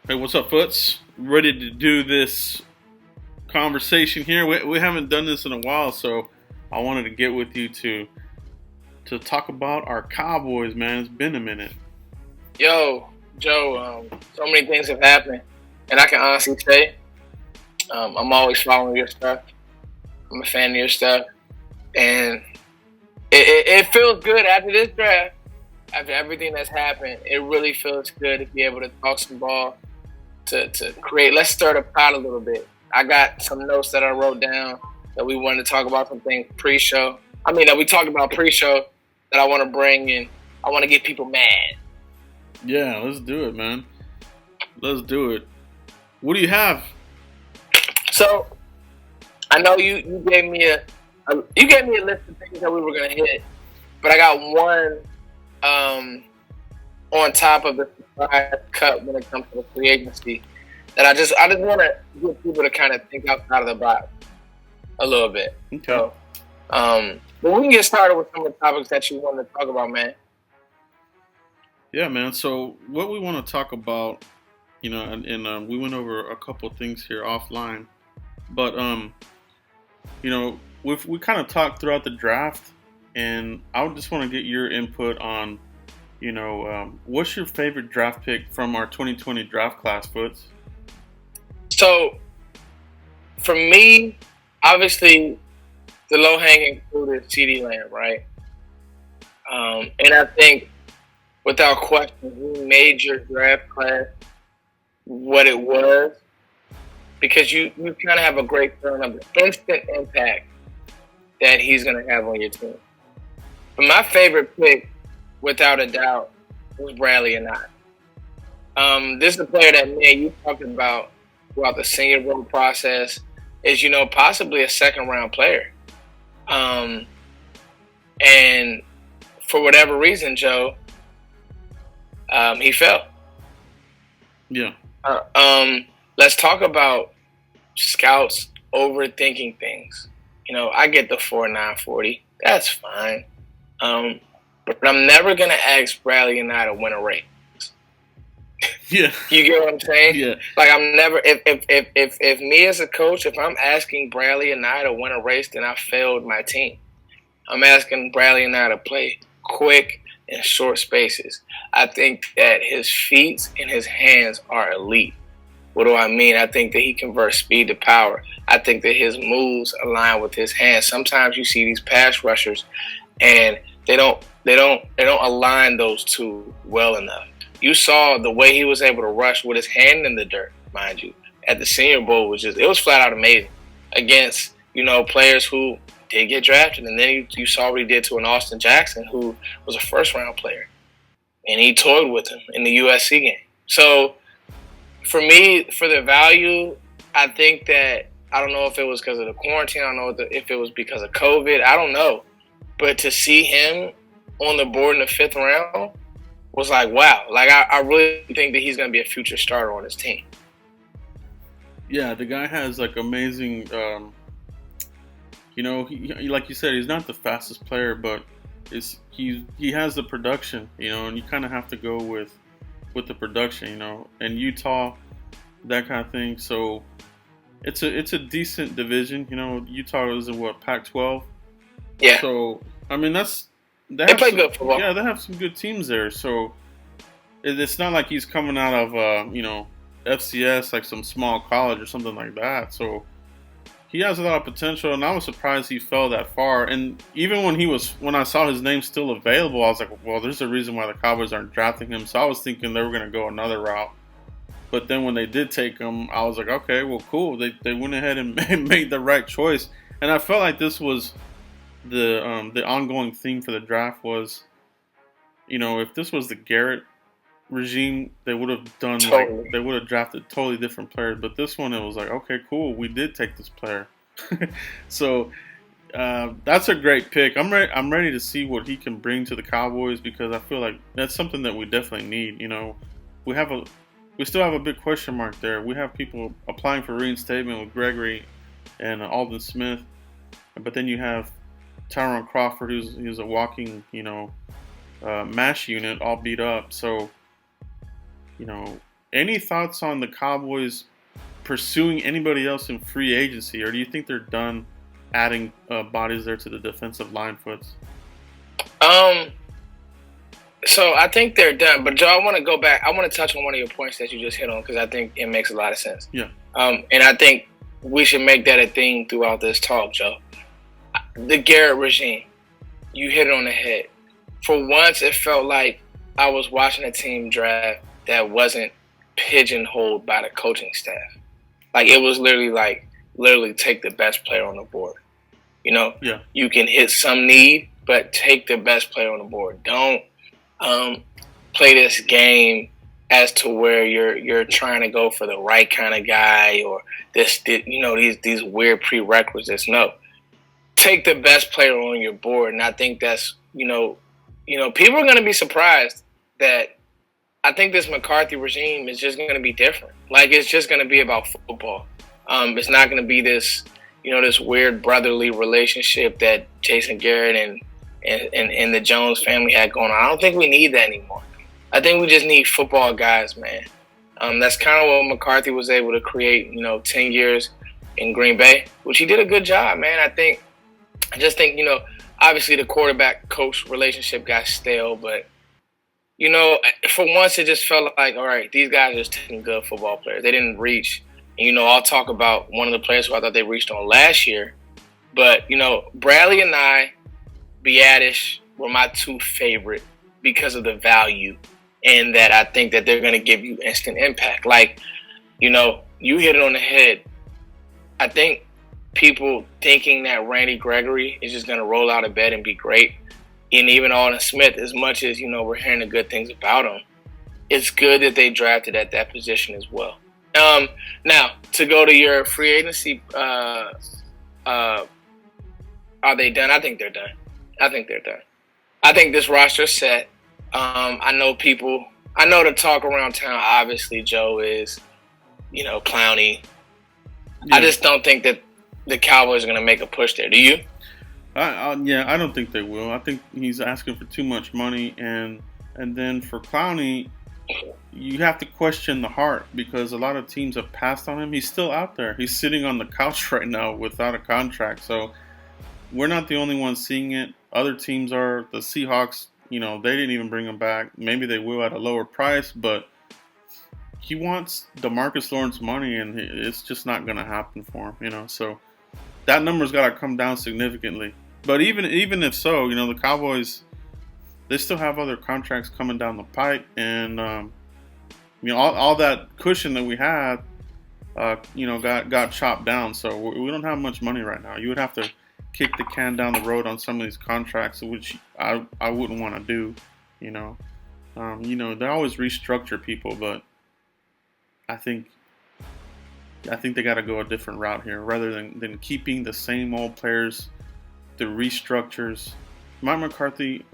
Hey, what's up, Foots? Ready to do this conversation here. We haven't done this in a while, so I wanted to get with you to talk about our Cowboys, man. It's been a minute. Yo, Joe, so many things have happened, and I can honestly say I'm always following your stuff. I'm a fan of your stuff, and it feels good after this draft, after everything that's happened. It really feels good to be able to talk some ball, to create. Let's stir the pot a little bit. I got some notes that I wrote down that we wanted to talk about some things pre-show. That we talked about pre-show that I want to bring in. I want to get people mad. Yeah, let's do it, man. Let's do it. What do you have? So, I know you gave me a list of things that we were gonna hit, but I got one on top of the surprise cut when it comes to the free agency that I just want to get people to kind of think outside of the box a little bit. Okay. So, but we can get started with some of the topics that you wanted to talk about, man. Yeah, man. So what we want to talk about, and we went over a couple things here offline, but we kind of talked throughout the draft, and I would just want to get your input on, what's your favorite draft pick from our 2020 draft class, Foots? So, for me, obviously, the low-hanging fruit is CeeDee Lamb, right? And I think, without question, he made your draft class what it was because you kind of have a great feeling of the instant impact that he's going to have on your team. But my favorite pick, without a doubt, was Bradley and I. This is a player that, man, you talked about throughout the Senior Bowl process is, possibly a second-round player. And for whatever reason, Joe, he fell. Yeah. Let's talk about scouts overthinking things. I get the 4.9 40. That's fine. But I'm never gonna ask Bradley and I to win a race. Yeah. You get what I'm saying? Yeah. Like I'm never if me as a coach, if I'm asking Bradley and I to win a race, then I failed my team. I'm asking Bradley and I to play quick in short spaces. I think that his feet and his hands are elite. What do I mean? I think that he converts speed to power. I think that his moves align with his hands. Sometimes you see these pass rushers and they don't align those two well enough. You saw the way he was able to rush with his hand in the dirt, mind you, at the Senior Bowl it was flat out amazing against, players who did get drafted. And then you saw what he did to an Austin Jackson, who was a first-round player. And he toyed with him in the USC game. So, for me, for the value, I think that, I don't know if it was because of the quarantine. I don't know if it was because of COVID. I don't know. But to see him on the board in the 5th round was like, wow. Like, I really think that he's going to be a future starter on his team. Yeah, the guy has, amazing, he, like you said, he's not the fastest player, but he has the production, and you kind of have to go with the production, and Utah, that kind of thing. So it's a decent division, Utah is in Pac-12. Yeah. So they play good football. Yeah, they have some good teams there. So it's not like he's coming out of FCS, like some small college or something like that. So he has a lot of potential, and I was surprised he fell that far. And even when I saw his name still available, I was like, well, there's a reason why the Cowboys aren't drafting him. So I was thinking they were going to go another route. But then when they did take him, I was like, okay, well, cool. They went ahead and made the right choice. And I felt like this was the ongoing theme for the draft was, if this was the Garrett regime, they would have done they would have drafted totally different players. But this one, it was like, okay, cool, we did take this player. So that's a great pick. I'm ready to see what he can bring to the Cowboys, because I feel like that's something that we definitely need. We still have a big question mark there. We have people applying for reinstatement with Gregory and Alden Smith, but then you have Tyrone Crawford, who's a walking, mash unit, all beat up. So, Any thoughts on the Cowboys pursuing anybody else in free agency, or do you think they're done adding bodies there to the defensive line, Foots? So I think they're done. But Joe, I want to go back. I want to touch on one of your points that you just hit on because I think it makes a lot of sense. Yeah. And I think we should make that a thing throughout this talk, Joe. The Garrett regime, you hit it on the head. For once, it felt like I was watching a team draft that wasn't pigeonholed by the coaching staff. Like, it was literally take the best player on the board. You know, yeah. You can hit some need, but take the best player on the board. Don't play this game as to where you're trying to go for the right kind of guy or these weird prerequisites. No, take the best player on your board, and I think that's people are going to be surprised that I think this McCarthy regime is just going to be different. Like, it's just going to be about football. It's not going to be this this weird brotherly relationship that Jason Garrett and the Jones family had going on. I don't think we need that anymore. I think we just need football guys, man. That's kind of what McCarthy was able to create, 10 years in Green Bay, which he did a good job, man. I just think, obviously the quarterback-coach relationship got stale, but, for once it just felt like, all right, these guys are just taking good football players. They didn't reach. And, I'll talk about one of the players who I thought they reached on last year. But, Bradley and I, Biadish were my two favorite because of the value and that I think that they're going to give you instant impact. Like, you hit it on the head. I think people thinking that Randy Gregory is just going to roll out of bed and be great, and even Alden Smith, as much as, we're hearing the good things about him, it's good that they drafted at that position as well. Now, to go to your free agency, are they done? I think they're done. I think this roster's set. I know the talk around town, obviously, Joe, is, Clowney. Yeah. I just don't think that the Cowboys are going to make a push there. Do you? I don't think they will. I think he's asking for too much money. And then for Clowney, you have to question the heart because a lot of teams have passed on him. He's still out there. He's sitting on the couch right now without a contract. So we're not the only ones seeing it. Other teams are. The Seahawks, they didn't even bring him back. Maybe they will at a lower price, but he wants DeMarcus Lawrence money, and it's just not going to happen for him, So that number's got to come down significantly. But even if so, the Cowboys, they still have other contracts coming down the pipe, and all that cushion that we had, got chopped down. So we don't have much money right now. You would have to kick the can down the road on some of these contracts, which I wouldn't want to do. They always restructure people, but I think they got to go a different route here rather than keeping the same old players, the restructures. Mike McCarthy,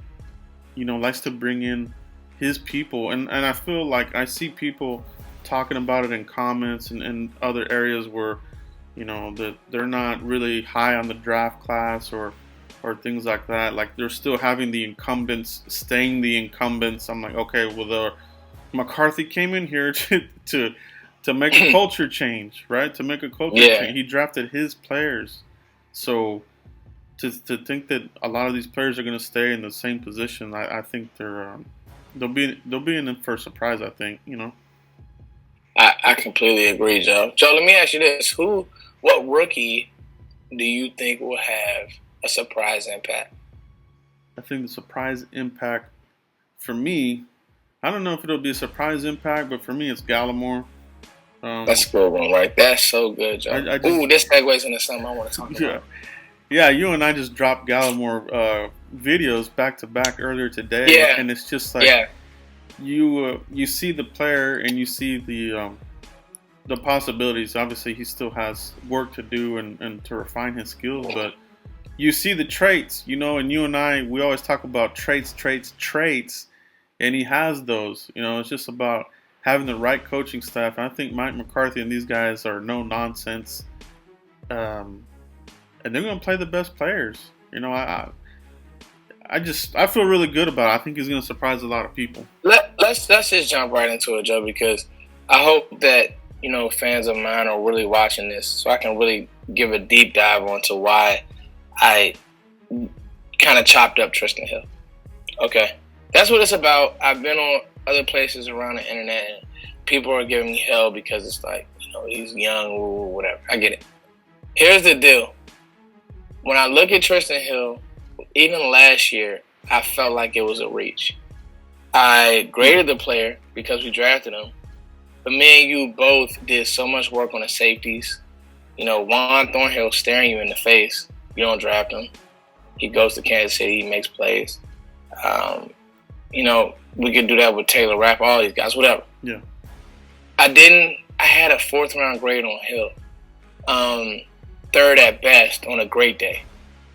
likes to bring in his people, and I feel like I see people talking about it in comments and other areas where that they're not really high on the draft class or things like that. Like, they're still having the incumbents staying the incumbents. I'm like, okay, well, the McCarthy came in here to make a culture change, right? To make a culture change. He drafted his players. So to think that a lot of these players are going to stay in the same position, I think they'll be in for a surprise, I think, I completely agree, Joe. Joe, let me ask you this. What rookie do you think will have a surprise impact? I think the surprise impact, for me, I don't know if it'll be a surprise impact, but for me, it's Gallimore. That's a good one, right? That's so good, Joe. This segues into something I want to talk about. Yeah, you and I just dropped Gallimore videos back to back earlier today. Yeah. And it's just like you see the player and you see the possibilities. Obviously, he still has work to do and to refine his skills, but you see the traits, and you and I, we always talk about traits, and he has those. It's just about having the right coaching staff. And I think Mike McCarthy and these guys are no nonsense, and they're going to play the best players. I feel really good about it. I think he's going to surprise a lot of people. Let's just jump right into it, Joe, because I hope that, fans of mine are really watching this so I can really give a deep dive onto why I kind of chopped up Tristan Hill. Okay. That's what it's about. I've been on other places around the internet and people are giving me hell because it's like, he's young or whatever. I get it. Here's the deal. When I look at Tristan Hill, even last year, I felt like it was a reach. I graded the player because we drafted him. But me and you both did so much work on the safeties. Juan Thornhill staring you in the face. You don't draft him. He goes to Kansas City. He makes plays. We could do that with Taylor Rapp, all these guys, whatever. Yeah. I had a 4th round grade on Hill. 3rd at best on a great day.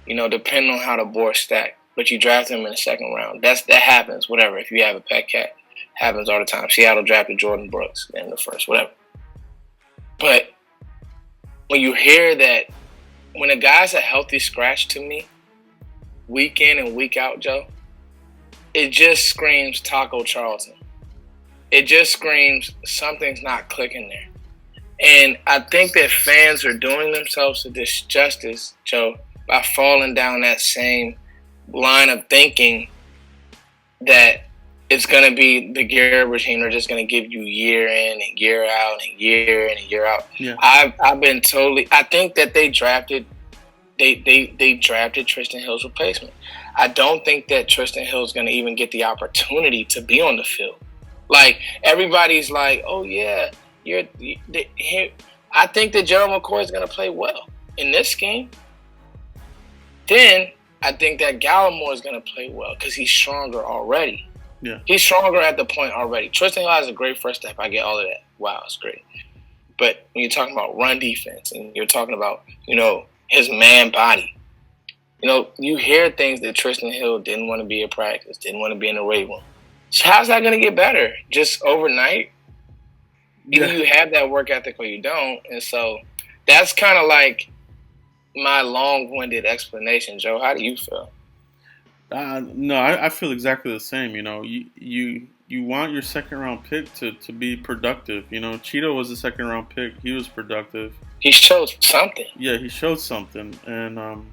Depending on how the board stacked. But you draft him in the 2nd round. That happens, whatever. If you have a pet cat. Happens all the time. Seattle drafted Jordan Brooks in the 1st, whatever. But when you hear that, when a guy's a healthy scratch to me, week in and week out, Joe, it just screams Taco Charlton. It just screams something's not clicking there. And I think that fans are doing themselves a disjustice, Joe, by falling down that same line of thinking that it's going to be the Garrett regime. They're just going to give you year in and year out and year in and year out. Yeah. I've been totally. I think that they drafted Tristan Hill's replacement. I don't think that Tristan Hill is going to even get the opportunity to be on the field. Like everybody's like, oh yeah, I think that Gerald McCoy is going to play well in this scheme. Then I think that Gallimore is going to play well because he's stronger already. Yeah. He's stronger at the point already. Tristan Hill has a great first step. I get all of that. Wow, it's great. But when you're talking about run defense and you're talking about, his man body, you hear things that Tristan Hill didn't want to be at practice, didn't want to be in the weight room. So how's that going to get better? Just overnight? Either you have that work ethic or you don't. And so that's kind of like my long-winded explanation. Joe, how do you feel? No, I feel exactly the same. You want your 2nd round pick to be productive. Cheeto was a 2nd round pick. He was productive. He showed something. Yeah, he showed something. And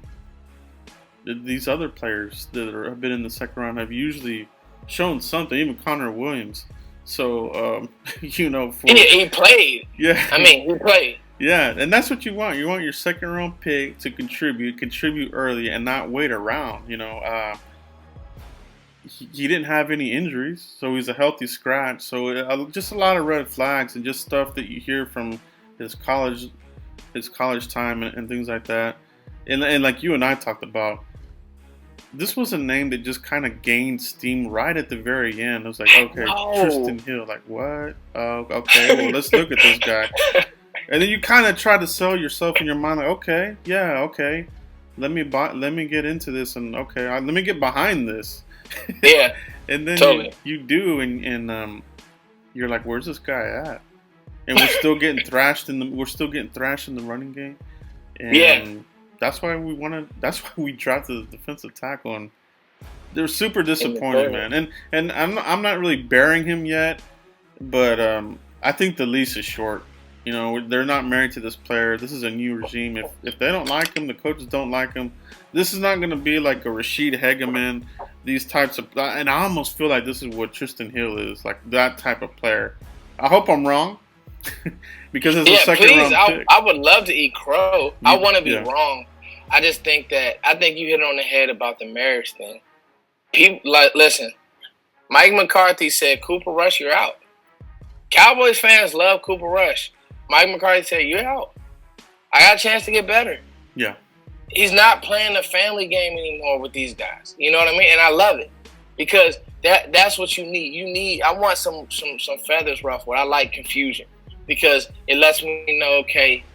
these other players that have been in the 2nd round have usually shown something. Even Connor Williams. So he played. Yeah, he played. Yeah, and that's what you want. You want your 2nd round pick to contribute early, and not wait around. He didn't have any injuries, so he's a healthy scratch. So just a lot of red flags and just stuff that you hear from his college time and things like that. And like you and I talked about, this was a name that just kind of gained steam right at the very end. It was like, okay, Tristan Hill, like what? Okay, well let's look at this guy. And then you kind of try to sell yourself in your mind, like, okay, let me get into this, and let me get behind this. Yeah. And then totally. you do, and you're like, where's this guy at? And we're still getting thrashed in the running game. And that's why we drafted the defensive tackle, and they're super disappointed, man. And I'm not really bearing him yet, but I think the leash is short. They're not married to this player. This is a new regime. If they don't like him, the coaches don't like him. This is not going to be like a Rashid Hegeman, these types of. And I almost feel like this is what Tristan Hill is, like that type of player. I hope I'm wrong, because it's a 2nd round pick. I would love to eat crow. I want to be wrong. I just think you hit it on the head about the marriage thing. People listen. Mike McCarthy said, "Cooper Rush, you're out." Cowboys fans love Cooper Rush. Mike McCarthy said, "You're out. I got a chance to get better." Yeah. He's not playing the family game anymore with these guys. You know what I mean? And I love it because that's what you need. I want some feathers ruffled. I like confusion because it lets me know, okay,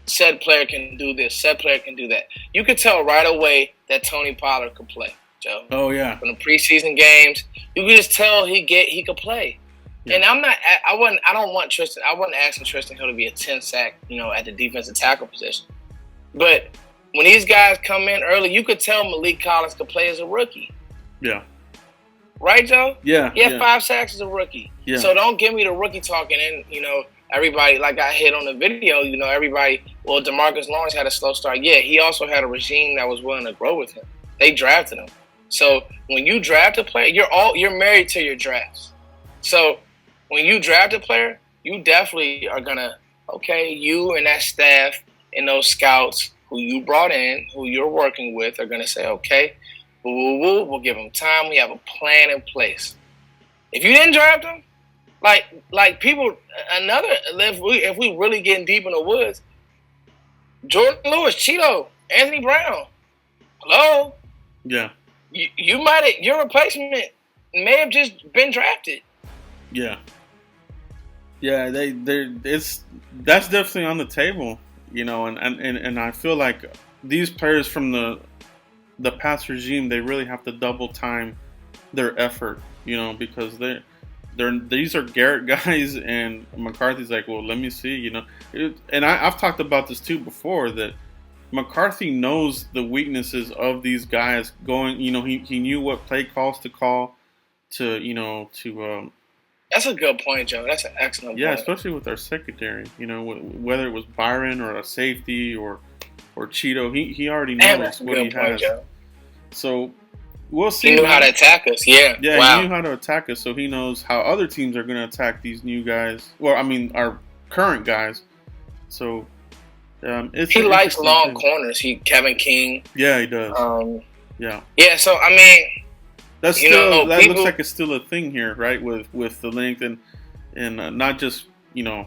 said player can do this, said player can do that. You could tell right away that Tony Pollard could play, Joe. Oh yeah. From the preseason games, you could just tell he could play. Yeah. And I wasn't asking Tristan Hill to be a 10 sack, at the defensive tackle position. But when these guys come in early, you could tell Malik Collins could play as a rookie. Yeah. Right, Joe? Yeah. He had 5 sacks as a rookie. Yeah. So don't give me the rookie talking and, everybody, like I hit on the video, everybody, well, DeMarcus Lawrence had a slow start. Yeah, he also had a regime that was willing to grow with him. They drafted him. So when you draft a player, you're married to your drafts. So when you draft a player, you definitely are going to, you and that staff and those scouts who you brought in, who you're working with, are going to say, okay, we'll give him time. We have a plan in place. If you didn't draft him, like people, if we really getting deep in the woods, Jordan Lewis, Cheeto, Anthony Brown, hello? Yeah. Your replacement may have just been drafted. Yeah. Yeah, that's definitely on the table, and I feel like these players from the past regime, they really have to double time their effort, because these are Garrett guys, and McCarthy's like, well, let me see, and I've talked about this too before, that McCarthy knows the weaknesses of these guys going, he knew what play calls to call to That's a good point, Joe. That's an excellent point. Yeah, especially with our secondary, whether it was Byron or a safety or Cheeto, he already knows what he has. Joe. So we'll see. He knew how to attack us. Yeah. Yeah, wow. He knew how to attack us, so he knows how other teams are going to attack these new guys. Well, I mean, our current guys. So he likes long corners. Kevin King. Yeah, he does. Yeah. Yeah. So I mean, that's still that looks like it's still a thing here, right? With the length and not just we know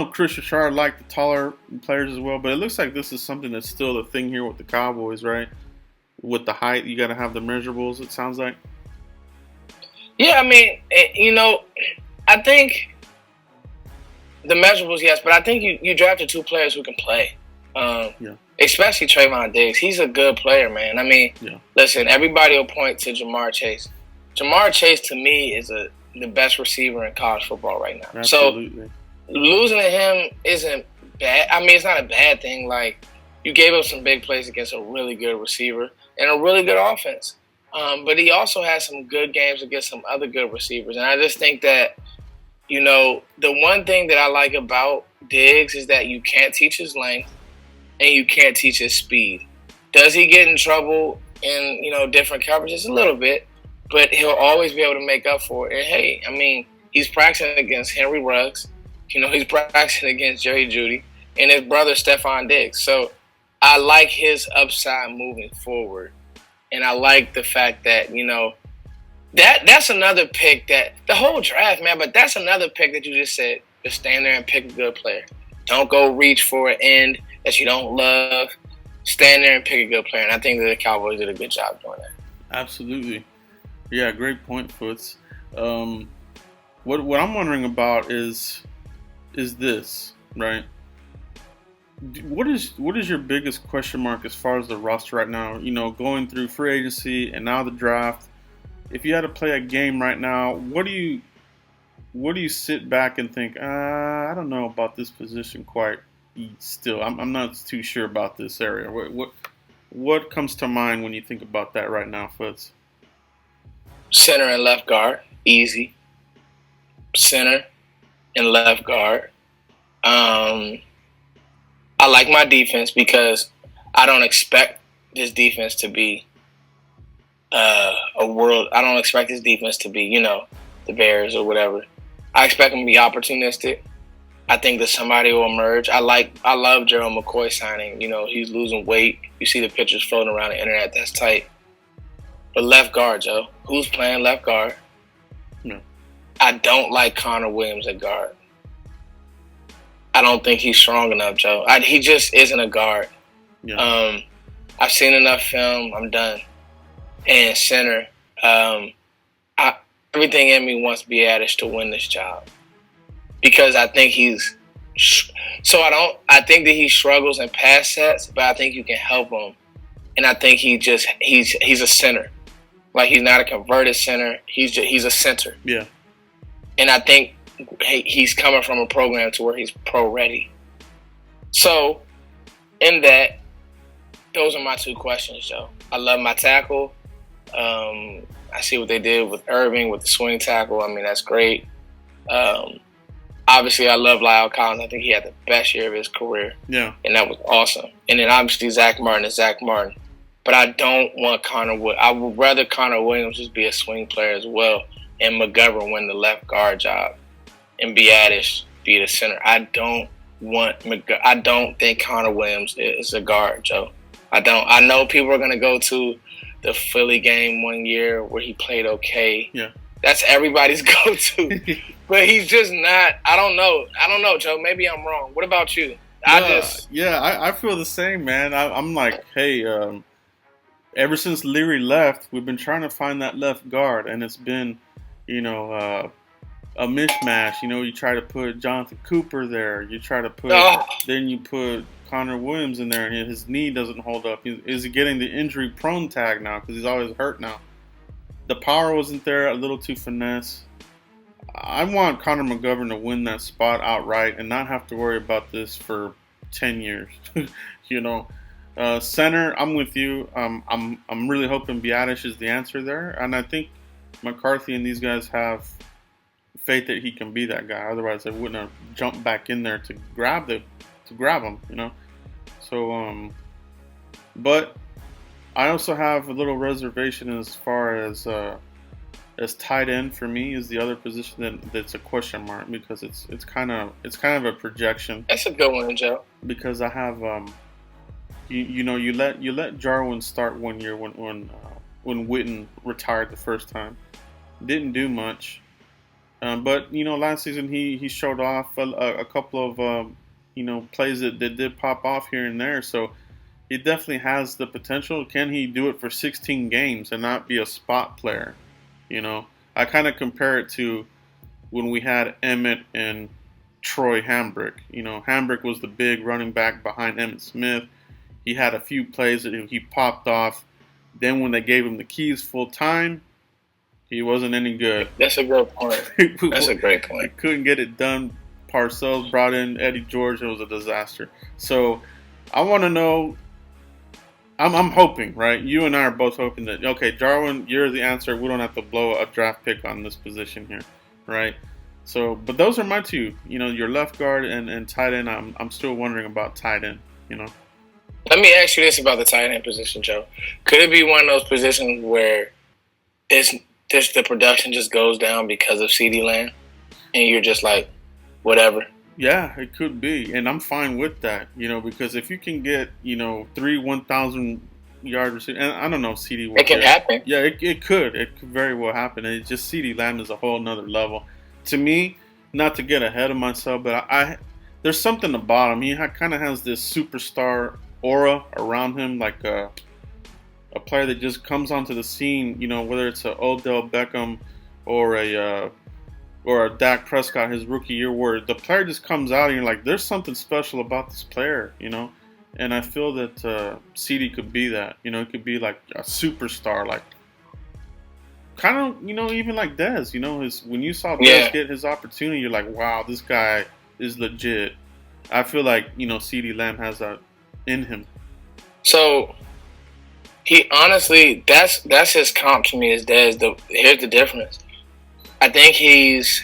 Chris Richard liked the taller players as well, but it looks like this is something that's still a thing here with the Cowboys, right? With the height, you got to have the measurables. It sounds like. Yeah, I mean, I think the measurables, yes, but I think you drafted two players who can play. Yeah. Especially Trayvon Diggs. He's a good player, man. I mean, Listen, everybody will point to Jamar Chase. Jamar Chase, to me, is the best receiver in college football right now. Absolutely. So losing to him isn't bad. I mean, it's not a bad thing. Like, you gave up some big plays against a really good receiver and a really good offense. But he also has some good games against some other good receivers. And I just think that, the one thing that I like about Diggs is that you can't teach his length and you can't teach his speed. Does he get in trouble in, different coverages? A little bit. But he'll always be able to make up for it. And, hey, I mean, he's practicing against Henry Ruggs. He's practicing against Jerry Jeudy and his brother Stephon Diggs. So I like his upside moving forward. And I like the fact that, that's another pick that the whole draft, man, but that's another pick that you just said. Just stand there and pick a good player. Don't go reach for an end that you don't love. Stand there and pick a good player. And I think that the Cowboys did a good job doing that. Absolutely. Yeah, great point, Foots. What I'm wondering about is this, right? What is your biggest question mark as far as the roster right now? Going through free agency and now the draft. If you had to play a game right now, what do you sit back and think? I don't know about this position quite. Still, I'm not too sure about this area. What comes to mind when you think about that right now, Foots? Center and left guard, easy. Center and left guard. I like my defense because I don't expect this defense to be I don't expect this defense to be, the Bears or whatever. I expect them to be opportunistic. I think that somebody will emerge. I love Gerald McCoy signing. He's losing weight. You see the pictures floating around the internet. That's tight. But left guard, Joe. Who's playing left guard? No. I don't like Connor Williams at guard. I don't think he's strong enough, Joe. He just isn't a guard. Yeah. I've seen enough film. I'm done. And center, everything in me wants Biadasz to win this job because I think I think that he struggles in pass sets, but I think you can help him, and I think he's a center, like he's not a converted center. He's a center. Yeah, and I think he's coming from a program to where he's pro ready. So, in that, those are my two questions, Joe. I love my tackle. I see what they did with Irving with the swing tackle. I mean, that's great. Obviously, I love Lyle Collins. I think he had the best year of his career. Yeah. And that was awesome. And then obviously Zach Martin is Zach Martin. But I don't want I would rather Connor Williams just be a swing player as well and McGovern win the left guard job and Biadasz be the center. I don't think Connor Williams is a guard, Joe. I don't. I know people are going to go to the Philly game one year where he played okay. Yeah. That's everybody's go-to. But he's just not. I don't know, Joe. Maybe I'm wrong. What about you? I feel the same, man. I'm like, hey, ever since Leary left, we've been trying to find that left guard, and it's been, a mishmash. You try to put Jonathan Cooper there. You try to put, then you put Connor Williams in there, and his knee doesn't hold up. Is he getting the injury-prone tag now because he's always hurt now? The power wasn't there, a little too finesse. I want Connor McGovern to win that spot outright and not have to worry about this for 10 years. Center, I'm with you. I'm really hoping Biadasz is the answer there, and I think McCarthy and these guys have faith that he can be that guy. Otherwise, they wouldn't have jumped back in there to grab him. So, but I also have a little reservation as far as tight end for me is the other position that's a question mark because it's kind of a projection. That's a good one, Joe. Because I have you let Jarwin start one year when Witten retired the first time, didn't do much, but last season he showed off a couple of plays that did pop off here and there, so. He definitely has the potential. Can he do it for 16 games and not be a spot player? I kind of compare it to when we had Emmett and Troy Hambrick. Hambrick was the big running back behind Emmitt Smith. He had a few plays that he popped off. Then when they gave him the keys full time, he wasn't any good. That's a great point. That's a great point. He couldn't get it done. Parcells brought in Eddie George. It was a disaster. So I want to know. I'm hoping, right? You and I are both hoping that, okay, Jarwin, you're the answer. We don't have to blow a draft pick on this position here, right? So, but those are my two. Your left guard and tight end. I'm still wondering about tight end. Let me ask you this about the tight end position, Joe. Could it be one of those positions where the production just goes down because of CeeDee Lamb, and you're just like, whatever? Yeah, it could be, and I'm fine with that, because if you can get, 3 1,000-yard receivers, and I don't know if CeeDee will. It can happen. Yeah, it could. It could very well happen. And it's just CeeDee Lamb is a whole nother level. To me, not to get ahead of myself, but there's something about him. He kind of has this superstar aura around him, like a player that just comes onto the scene, whether it's a Odell Beckham or a Dak Prescott his rookie year, where the player just comes out and you're like, there's something special about this player, And I feel that CeeDee could be that, it could be like a superstar, like kind of, even like Dez, when you saw Dez get his opportunity, you're like, wow, this guy is legit. I feel like, CeeDee Lamb has that in him. So he honestly, that's his comp to me is Dez. Here's the difference. I think he's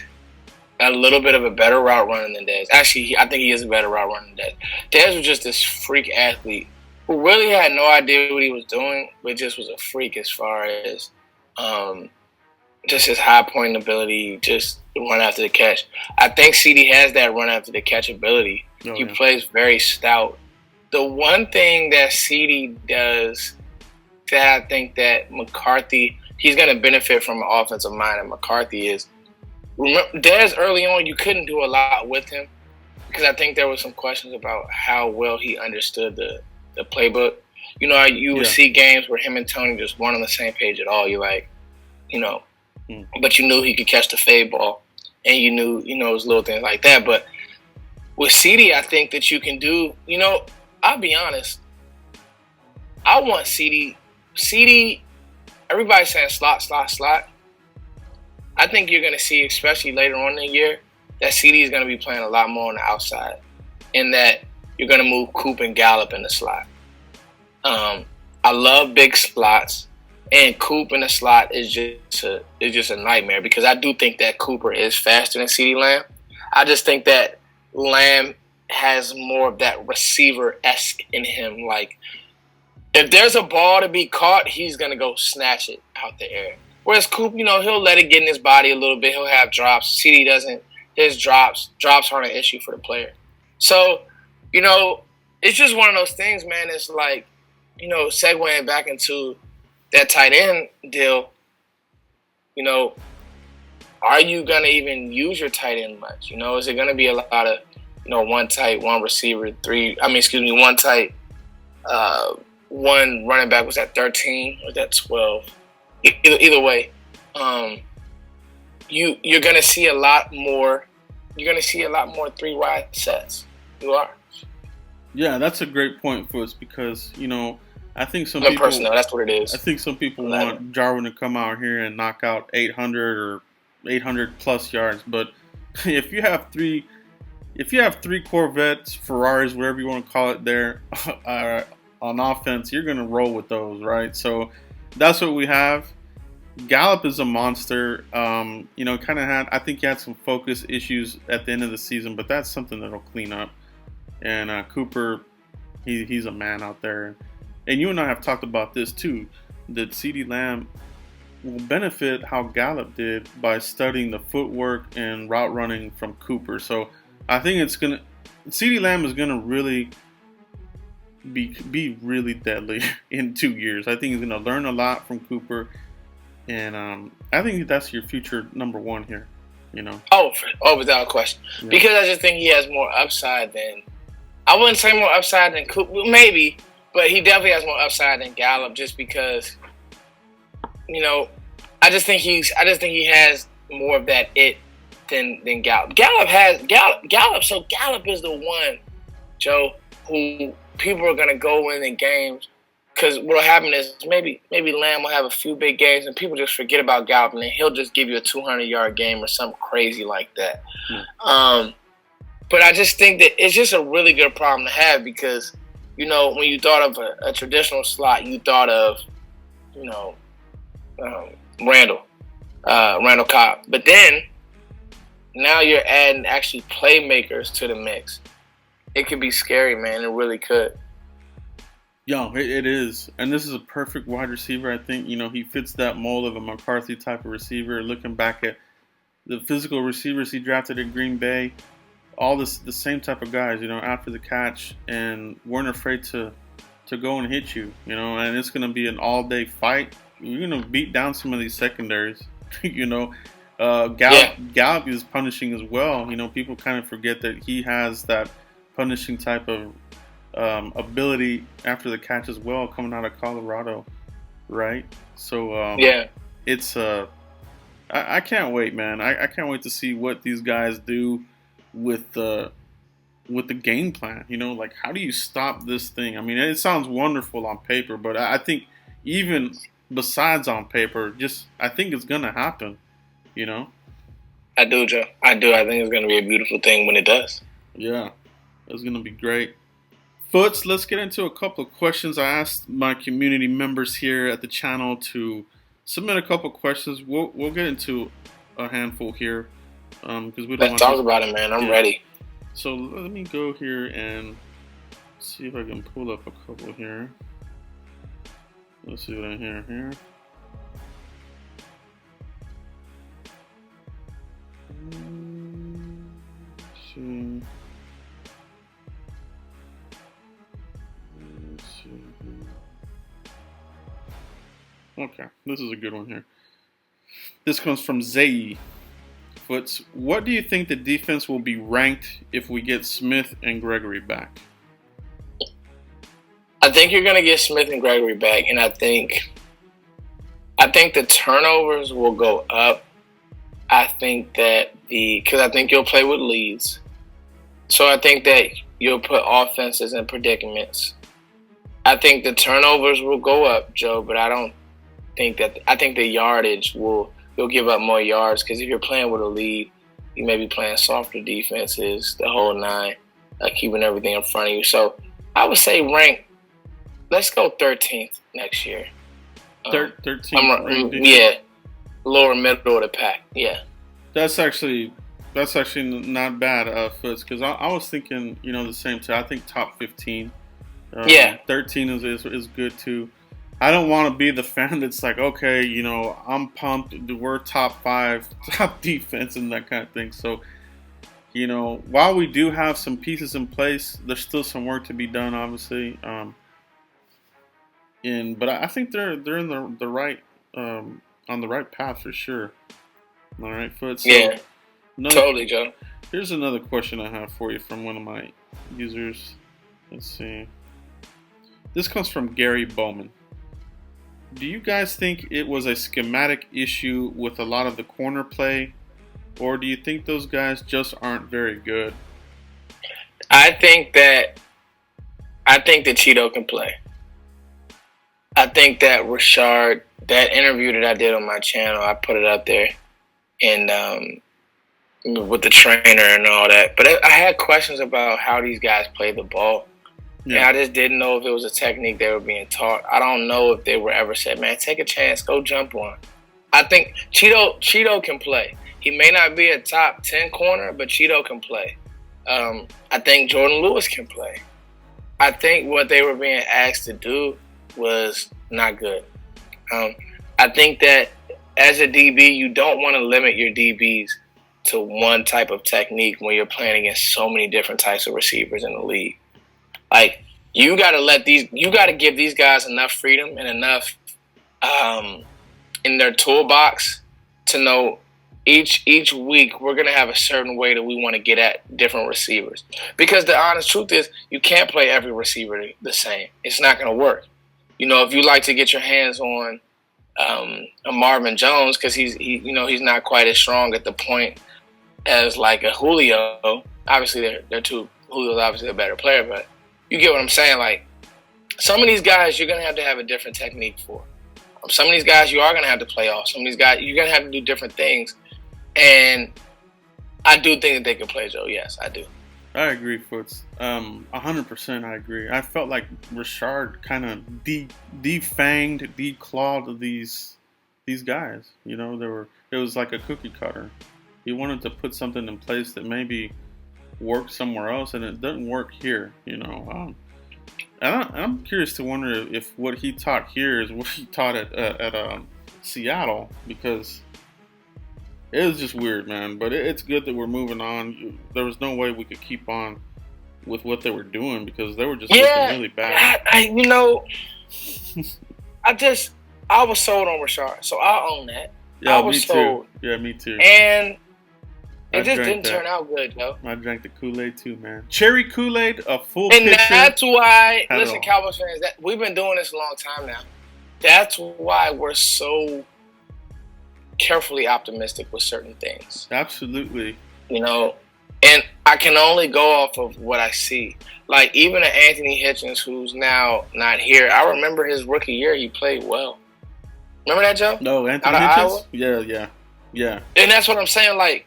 a little bit of a better route runner than Dez. Actually, I think he is a better route runner than Dez. Dez was just this freak athlete who really had no idea what he was doing, but just was a freak as far as just his high point ability, just run after the catch. I think CeeDee has that run after the catch ability. He plays very stout. The one thing that CeeDee does that I think that McCarthy, he's going to benefit from an offensive mind of McCarthy is, remember, Dez early on, you couldn't do a lot with him because I think there were some questions about how well he understood the playbook. You would see games where him and Tony just weren't on the same page at all. You're like, but you knew he could catch the fade ball, and you knew, it was little things like that. But with CeeDee, I think that you can do, I'll be honest, I want CeeDee, everybody's saying slot. I think you're going to see, especially later on in the year, that CeeDee is going to be playing a lot more on the outside, in that you're going to move Coop and Gallup in the slot. I love big slots. And Coop in the slot is just a nightmare because I do think that Cooper is faster than CeeDee Lamb. I just think that Lamb has more of that receiver-esque in him. Like, if there's a ball to be caught, he's going to go snatch it out the air. Whereas Coop, he'll let it get in his body a little bit. He'll have drops. CeeDee doesn't. His drops aren't an issue for the player. So, it's just one of those things, man. It's like, segueing back into that tight end deal, are you going to even use your tight end much? Is it going to be a lot of, one tight, one receiver, one tight, one running back? Was that 13 or was that 12? Either way, you're going to see a lot more. You're going to see a lot more 3 wide sets. You are. Yeah, that's a great point for us because, I think some people. Personnel, that's what it is. I think some people want Jarwin to come out here and knock out 800 or 800 plus yards, but if you have three Corvettes, Ferraris, whatever you want to call it, there on offense, you're gonna roll with those, right? So that's what we have. Gallup is a monster. I think he had some focus issues at the end of the season, but that's something that'll clean up. And Cooper, he's a man out there. And you and I have talked about this too, that CeeDee Lamb will benefit how Gallup did by studying the footwork and route running from Cooper. So I think CeeDee Lamb is gonna really be really deadly in 2 years. I think he's gonna learn a lot from Cooper, and I think that's your future number one here. Oh, without question. Yeah. Because I just think he has more upside than. I wouldn't say more upside than Cooper, maybe. But he definitely has more upside than Gallup, just because, I just think he has more of that it than Gallup. Gallup is the one, Joe, who people are gonna go in the games because what'll happen is maybe Lamb will have a few big games and people just forget about Gallup and then he'll just give you a 200-yard game or something crazy like that. Mm. But I just think that it's just a really good problem to have because. When you thought of a traditional slot, you thought of, Randall Cobb. But then, now you're adding actually playmakers to the mix. It could be scary, man. It really could. Yo, it is. And this is a perfect wide receiver, I think. He fits that mold of a McCarthy type of receiver. Looking back at the physical receivers he drafted at Green Bay, all the same type of guys, after the catch and weren't afraid to go and hit you, and it's going to be an all-day fight. You're going to beat down some of these secondaries, Gallup is punishing as well. People kind of forget that he has that punishing type of ability after the catch as well, coming out of Colorado, right? So, it's I can't wait, man. I can't wait to see what these guys do with the game plan, like how do you stop this thing? I mean, it sounds wonderful on paper, but I think even besides on paper, I think it's gonna happen, I do, Joe. I do. I think it's gonna be a beautiful thing when it does. Yeah, it's gonna be great. Foots, let's get into a couple of questions. I asked my community members here at the channel to submit a couple of questions. We'll get into a handful here. Because we don't Let's talk about it, man. I'm ready. So let me go here and see if I can pull up a couple here. Let's see what I hear here. Let's see. Okay, this is a good one here. This comes from Zay. What do you think the defense will be ranked if we get Smith and Gregory back? I think you're going to get Smith and Gregory back, and I think the turnovers will go up. I think that because I think you'll play with leads, so I think that you'll put offenses in predicaments. I think the turnovers will go up, Joe, but I don't think that. I think the yardage will. You'll give up more yards because if you're playing with a lead, you may be playing softer defenses, the whole nine, keeping everything in front of you. So I would say rank. Let's go 13th next year. 13th ranked defense. Yeah, lower middle of the pack. Yeah, that's actually not bad, Foots, because I was thinking, the same too. I think top 15. 13 is good too. I don't want to be the fan that's like, okay, I'm pumped. We're top 5, top defense, and that kind of thing. So, while we do have some pieces in place, there's still some work to be done, obviously. But I think they're in the right on the right path for sure. All right, Foot. So yeah, totally, Joe. Here's another question I have for you from one of my users. Let's see. This comes from Gary Bowman. Do you guys think it was a schematic issue with a lot of the corner play, or do you think those guys just aren't very good? I think that Cheeto can play. I think that Rashard, that interview that I did on my channel, I put it up there, and with the trainer and all that. But I had questions about how these guys play the ball. Yeah. And I just didn't know if it was a technique they were being taught. I don't know if they were ever said, man, take a chance, go jump one. I think Cheeto can play. He may not be a top 10 corner, but Cheeto can play. I think Jordan Lewis can play. I think what they were being asked to do was not good. I think that as a DB, you don't want to limit your DBs to one type of technique when you're playing against so many different types of receivers in the league. Like, you got to give these guys enough freedom and enough in their toolbox to know each week we're going to have a certain way that we want to get at different receivers. Because the honest truth is, you can't play every receiver the same. It's not going to work. If you like to get your hands on a Marvin Jones, because he's not quite as strong at the point as like a Julio. Obviously, they're two. Julio's obviously a better player, but you get what I'm saying. Like, some of these guys you're gonna have to have a different technique for. Some of these guys you are gonna have to play off. Some of these guys you're gonna have to do different things. And I do think that they can play, Joe. Yes, I do. I agree, Foots. 100% I agree. I felt like Rashard kind of defanged, declawed these guys. It was like a cookie cutter. He wanted to put something in place that maybe worked somewhere else, and it doesn't work here. And I'm curious to wonder if what he taught here is what he taught at Seattle, because it was just weird, man. But it's good that we're moving on. There was no way we could keep on with what they were doing, because they were just looking really bad. I was sold on Rashard, so I own that. Yeah, I was sold. Yeah, me too. And it just didn't turn out good, though. I drank the Kool-Aid too, man. Cherry Kool-Aid, a full pitcher. And that's why, listen, Cowboys fans, we've been doing this a long time now. That's why we're so carefully optimistic with certain things. Absolutely. And I can only go off of what I see. Like, even Anthony Hitchens, who's now not here, I remember his rookie year, he played well. Remember that, Joe? No, Anthony Hitchens? Yeah. And that's what I'm saying, like,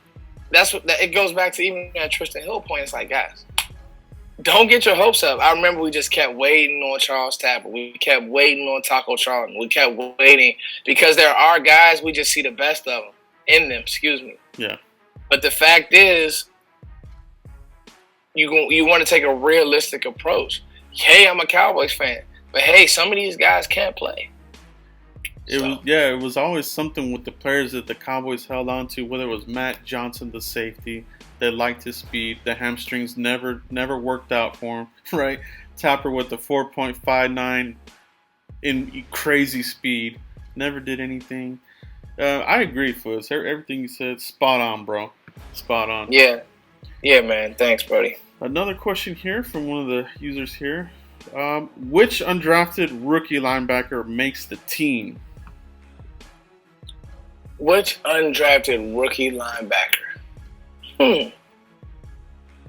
it goes back to even that Tristan Hill point. It's like, guys, don't get your hopes up. I remember we just kept waiting on Charles Tapper. We kept waiting on Taco Charlton. We kept waiting because there are guys, we just see the best of them in them. Excuse me. Yeah. But the fact is, you want to take a realistic approach. Hey, I'm a Cowboys fan, but hey, some of these guys can't play. It was always something with the players that the Cowboys held on to, whether it was Matt Johnson, the safety. They liked his speed. The hamstrings never worked out for him, right? Tapper with the 4.59 in crazy speed. Never did anything. I agree, Foots. Everything you said, spot on, bro. Spot on. Yeah. Yeah, man. Thanks, buddy. Another question here from one of the users here. Which undrafted rookie linebacker makes the team? Which undrafted rookie linebacker?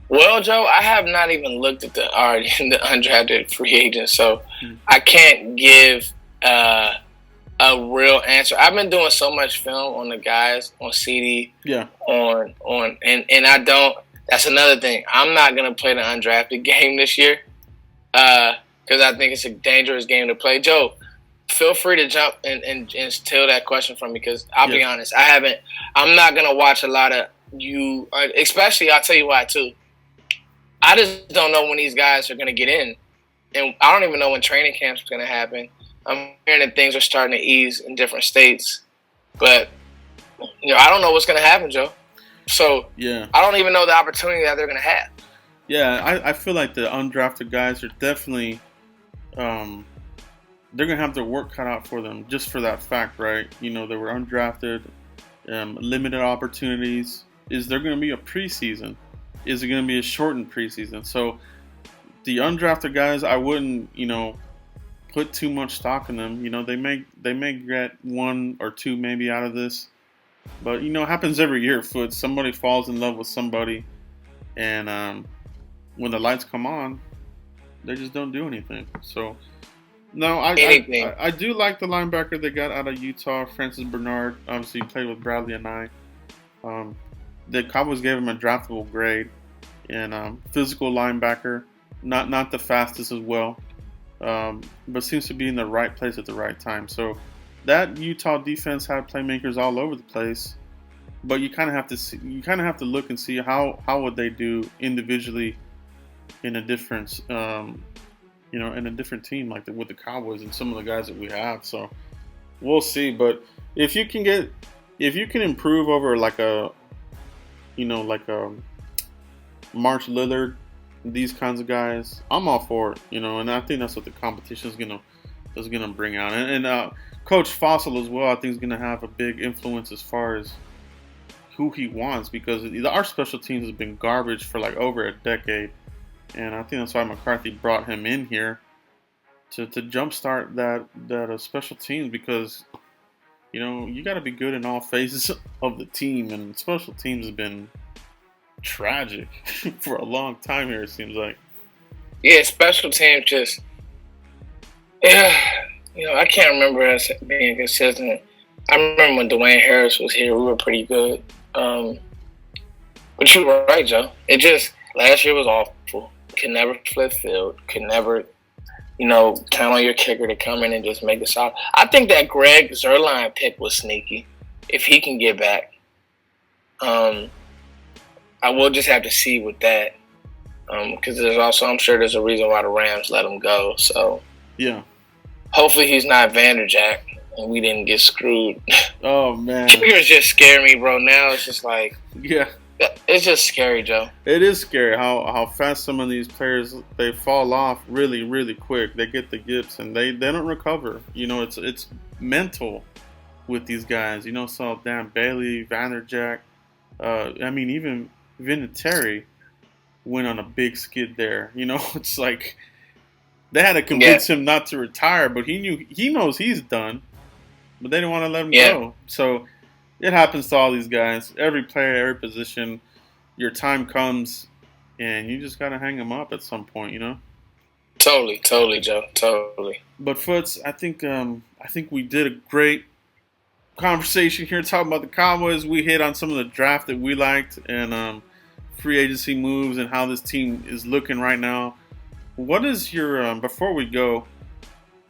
Well, Joe, I have not even looked at the undrafted free agents, so I can't give a real answer. I've been doing so much film on the guys, on CD, and I don't. That's another thing. I'm not gonna play the undrafted game this year because I think it's a dangerous game to play. Joe, feel free to jump and steal that question from me, because I'll be honest, I'm not gonna watch a lot of you, especially. I'll tell you why too. I just don't know when these guys are gonna get in, and I don't even know when training camps are gonna happen. I'm hearing that things are starting to ease in different states, but I don't know what's gonna happen, Joe. So I don't even know the opportunity that they're gonna have. Yeah, I feel like the undrafted guys are definitely they're going to have their work cut out for them just for that fact, right? They were undrafted, limited opportunities. Is there going to be a preseason? Is it going to be a shortened preseason? So the undrafted guys, I wouldn't, put too much stock in them. They may get 1 or 2 maybe out of this. But, it happens every year, Foot. Somebody falls in love with somebody, and when the lights come on, they just don't do anything. So... No, I do like the linebacker they got out of Utah, Francis Bernard. Obviously, he played with Bradley and I. The Cowboys gave him a draftable grade, and physical linebacker, not the fastest as well, but seems to be in the right place at the right time. So that Utah defense had playmakers all over the place, but you kind of have to see, look and see how would they do individually in a different. In a different team like with the Cowboys and some of the guys that we have. So we'll see. But if you can improve over like a March Lillard, these kinds of guys, I'm all for it. And I think that's what the competition is gonna bring out. And Coach Fossil as well, I think is gonna have a big influence as far as who he wants, because our special teams has been garbage for like over a decade. And I think that's why McCarthy brought him in here to jumpstart that special teams, because you got to be good in all phases of the team, and special teams have been tragic for a long time here. It seems like. Yeah, special teams just I can't remember us being consistent. I remember when Dwayne Harris was here, we were pretty good. But you were right, Joe. It just last year was awful. Could never flip field. Could never, count on your kicker to come in and just make a shot. I think that Greg Zuerlein pick was sneaky. If he can get back, I will just have to see with that. Because I'm sure there's a reason why the Rams let him go. So yeah, hopefully he's not Vanderjack and we didn't get screwed. Oh man, kickers just scare me, bro. Now it's just like it's just scary, Joe. It is scary how fast some of these players, they fall off really, really quick. They get the gips and they don't recover. It's mental with these guys. So Dan Bailey, Vanderjack, even Vinatieri went on a big skid there. It's like they had to convince him not to retire, but he knows he's done, but they didn't want to let him go. So it happens to all these guys. Every player, every position, your time comes, and you just got to hang them up at some point, Totally, Joe. Totally. But Foots, I think we did a great conversation here talking about the Cowboys. We hit on some of the draft that we liked and free agency moves and how this team is looking right now. What is your before we go,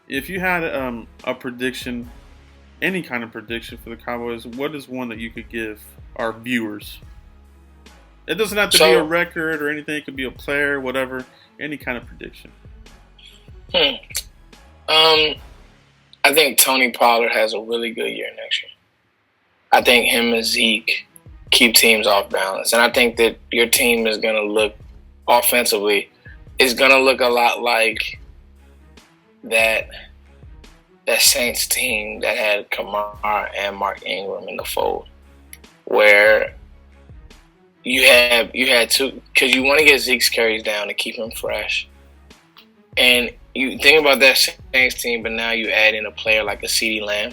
if you had a prediction, any kind of prediction for the Cowboys, what is one that you could give our viewers? It doesn't have to be a record or anything. It could be a player, whatever. Any kind of prediction. I think Tony Pollard has a really good year next year. I think him and Zeke keep teams off balance. And I think that your team is going to look offensively, is going to look a lot like that Saints team that had Kamara and Mark Ingram in the fold, where you had two, because you want to get Zeke's carries down to keep him fresh. And you think about that Saints team, but now you add in a player like a CeeDee Lamb.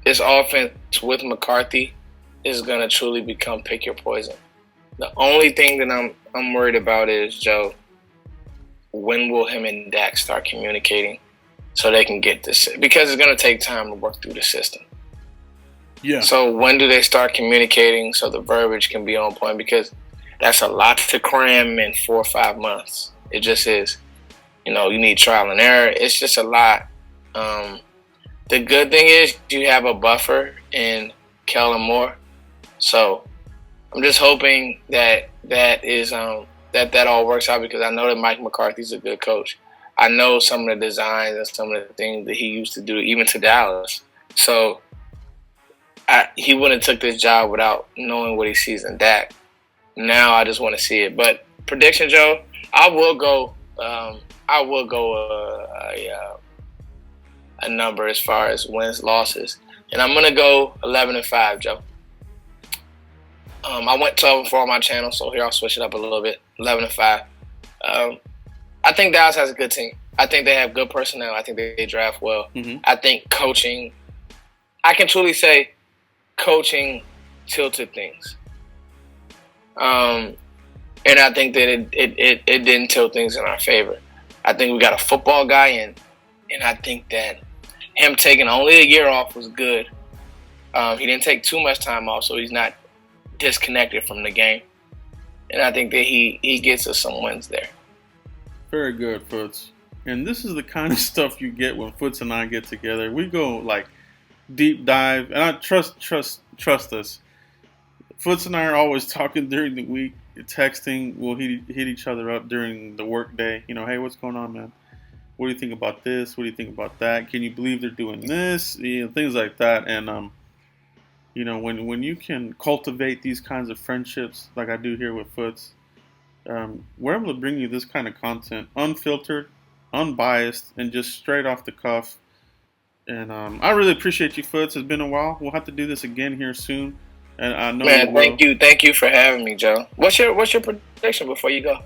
This offense with McCarthy is going to truly become pick your poison. The only thing that I'm worried about is, Joe, when will him and Dak start communicating so they can get this? Because it's going to take time to work through the system. Yeah. So when do they start communicating so the verbiage can be on point? Because that's a lot to cram in 4 or 5 months. It just is. You need trial and error. It's just a lot. The good thing is you have a buffer in Kellen Moore, so I'm just hoping that all works out, because I know that Mike McCarthy's a good coach. I know some of the designs and some of the things that he used to do, even to Dallas. So he wouldn't have took this job without knowing what he sees in Dak. Now I just want to see it. But prediction, Joe, I will go. A number as far as wins, losses, and I'm gonna go 11-5, Joe. I went 12-4 on my channel, so here I'll switch it up a little bit. 11-5. I think Dallas has a good team. I think they have good personnel. I think they draft well. Mm-hmm. I think coaching, I can truly say coaching tilted things. And I think that it didn't tilt things in our favor. I think we got a football guy in, and I think that him taking only a year off was good. He didn't take too much time off, so he's not disconnected from the game. And I think that he gets us some wins there. Very good, Foots. And this is the kind of stuff you get when Foots and I get together. We go like deep dive, and I trust us. Foots and I are always talking during the week, texting. We'll hit each other up during the work day. Hey, what's going on, man? What do you think about this? What do you think about that? Can you believe they're doing this? Things like that. And when you can cultivate these kinds of friendships like I do here with Foots, we're able to bring you this kind of content, unfiltered, unbiased, and just straight off the cuff. And I really appreciate you, Foots. It's been a while. We'll have to do this again here soon. And I know, man, thank you for having me, Joe. What's your prediction before you go?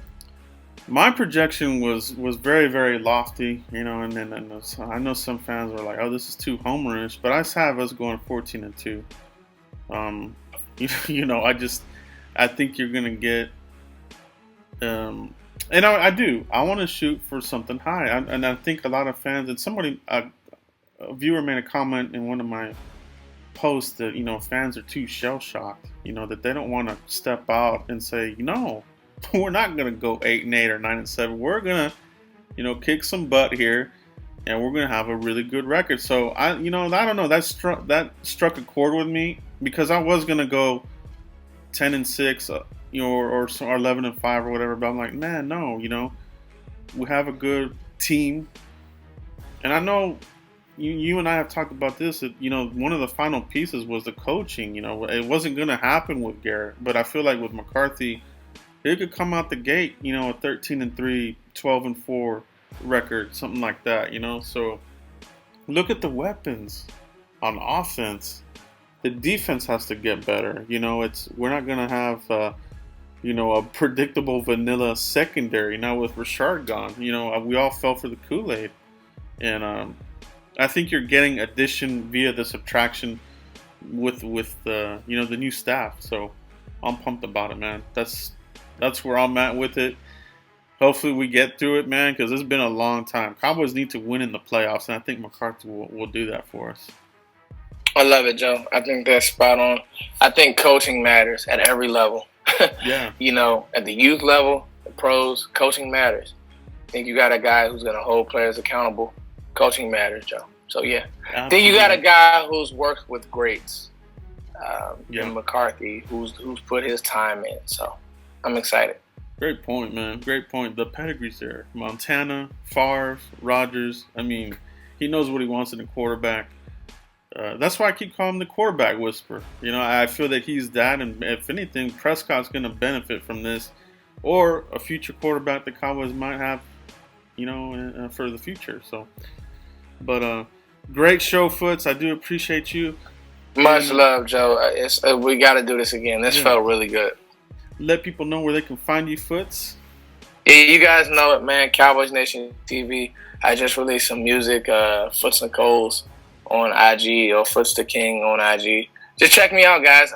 My projection was very, very lofty, and I know some fans were like, "Oh, this is too homerish," but I have us going 14-2. I think you're gonna get, and I do. I want to shoot for something high, and I think a lot of fans, and a viewer made a comment in one of my posts that fans are too shell shocked, that they don't want to step out and say, we're not gonna go 8-8 or 9-7. We're gonna, kick some butt here, and we're gonna have a really good record. So I don't know. That struck a chord with me, because I was gonna go 10-6, or 11-5 or whatever. But I'm like, man, no. We have a good team, and I know you and I have talked about this. That, one of the final pieces was the coaching. It wasn't gonna happen with Garrett, but I feel like with McCarthy, he could come out the gate, a 13-3, 12-4 record, something like that, So look at the weapons on offense. The defense has to get better. We're not gonna have a predictable vanilla secondary now with Richard gone. We all fell for the Kool-Aid, and I think you're getting addition via the subtraction with the new staff. So I'm pumped about it, man. That's where I'm at with it. Hopefully we get through it, man, because it's been a long time. Cowboys need to win in the playoffs, and I think McCarthy will do that for us. I love it, Joe. I think that's spot on. I think coaching matters at every level. Yeah. At the youth level, the pros, coaching matters. I think you got a guy who's going to hold players accountable. Coaching matters, Joe. So, yeah. I think you got a guy who's worked with greats. In McCarthy, who's put his time in. So I'm excited. Great point, man. Great point. The pedigree's there. Montana, Favre, Rodgers. I mean, he knows what he wants in a quarterback. That's why I keep calling him the quarterback whisperer. I feel that he's that, and if anything, Prescott's going to benefit from this, or a future quarterback the Cowboys might have, for the future. So, but great show, Foots. I do appreciate you. Much love, Joe. We got to do this again. This felt really good. Let people know where they can find you, Foots. Yeah, you guys know it, man. Cowboys Nation TV. I just released some music, Foots and Coles on IG, or Foots the King on IG. Just check me out, guys.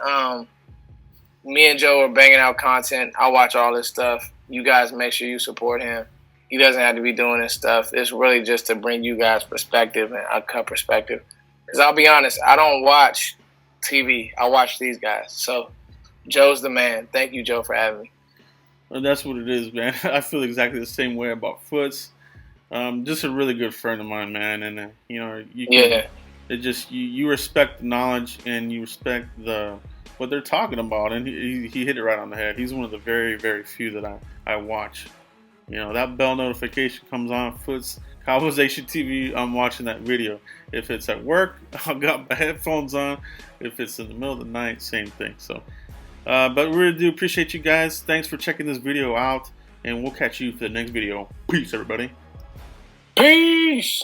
Me and Joe are banging out content. I watch all this stuff. You guys make sure you support him. He doesn't have to be doing this stuff. It's really just to bring you guys perspective and uncut perspective. Because I'll be honest, I don't watch TV. I watch these guys. So Joe's the man. Thank you, Joe, for having me. Well, that's what it is, man. I feel exactly the same way about Foots. Just a really good friend of mine, man. And you know, you can Yeah. it just you respect the knowledge and you respect what they're talking about, and he hit it right on the head. He's one of the very few that I watch. You know, that bell notification comes on, Cowboys Nation TV, I'm watching that video. If it's at work, I've got my headphones on. If it's in the middle of the night, same thing. So, but we really do appreciate you guys. Thanks for checking this video out, and we'll catch you for the next video. Peace, everybody. Peace.